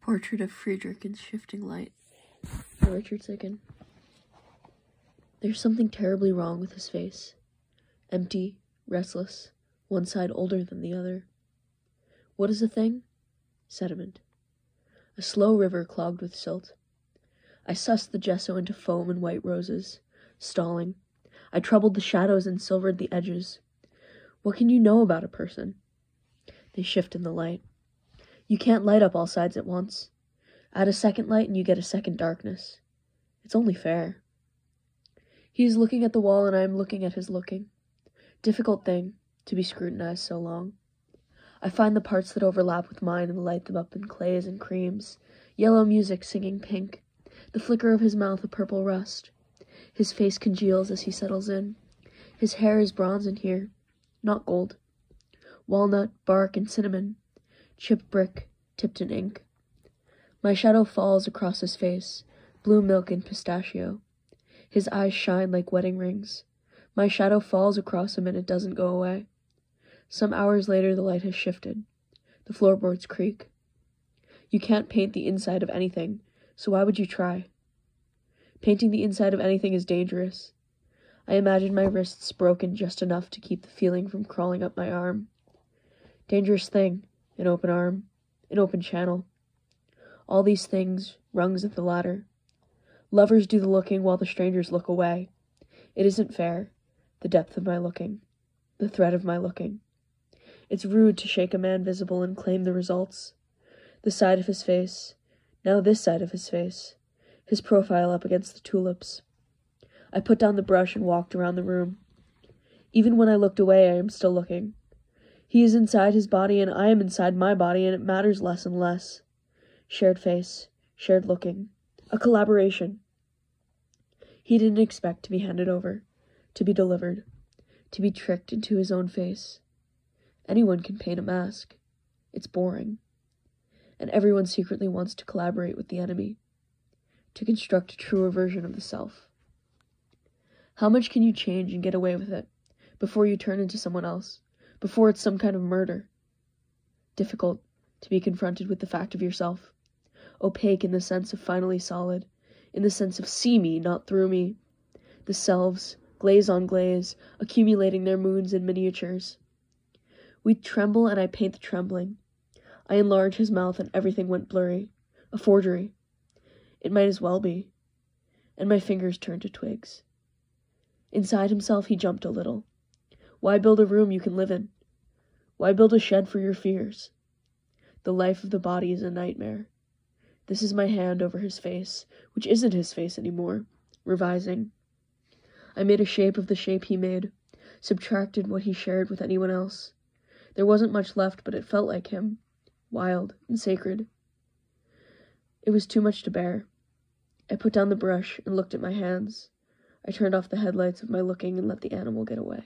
Portrait of Fryderyk in Shifting Light by Richard Siken. There's something terribly wrong with his face. Empty, restless, one side older than the other. What is the thing? Sediment. A slow river clogged with silt. I sussed the gesso into foam and white roses, stalling. I troubled the shadows and silvered the edges. What can you know about a person? They shift in the light. You can't light up all sides at once. Add a second light and you get a second darkness. It's only fair. He is looking at the wall and I am looking at his looking. Difficult thing, to be scrutinized so long. I find the parts that overlap with mine and light them up in clays and creams. Yellow music singing pink. The flicker of his mouth a purple rust. His face congeals as he settles in. His hair is bronze in here, not gold. Walnut, bark, and cinnamon. Chipped brick, tipped in ink. My shadow falls across his face, blue milk and pistachio. His eyes shine like wedding rings. My shadow falls across him and it doesn't go away. Some hours later the light has shifted. The floorboards creak. You can't paint the inside of anything, so why would you try? Painting the inside of anything is dangerous. I imagine my wrists broken just enough to keep the feeling from crawling up my arm. Dangerous thing. An open arm, an open channel. All these things, rungs of the ladder. Lovers do the looking while the strangers look away. It isn't fair, the depth of my looking, the threat of my looking. It's rude to shake a man visible and claim the results. The side of his face, now this side of his face, his profile up against the tulips. I put down the brush and walked around the room. Even when I looked away, I am still looking. He is inside his body and I am inside my body, and it matters less and less. Shared face, shared looking, a collaboration. He didn't expect to be handed over, to be delivered, to be tricked into his own face. Anyone can paint a mask. It's boring. And everyone secretly wants to collaborate with the enemy, to construct a truer version of the self. How much can you change and get away with it before you turn into someone else? Before it's some kind of murder. Difficult to be confronted with the fact of yourself. Opaque in the sense of finally solid, in the sense of see me, not through me. The selves, glaze on glaze, accumulating their moons in miniatures. We tremble and I paint the trembling. I enlarge his mouth and everything went blurry. A forgery. It might as well be. And my fingers turned to twigs. Inside himself he jumped a little. Why build a room you can live in? Why build a shed for your fears? The life of the body is a nightmare. This is my hand over his face, which isn't his face anymore, revising. I made a shape of the shape he made, subtracted what he shared with anyone else. There wasn't much left, but it felt like him, wild and sacred. It was too much to bear. I put down the brush and looked at my hands. I turned off the headlights of my looking and let the animal get away.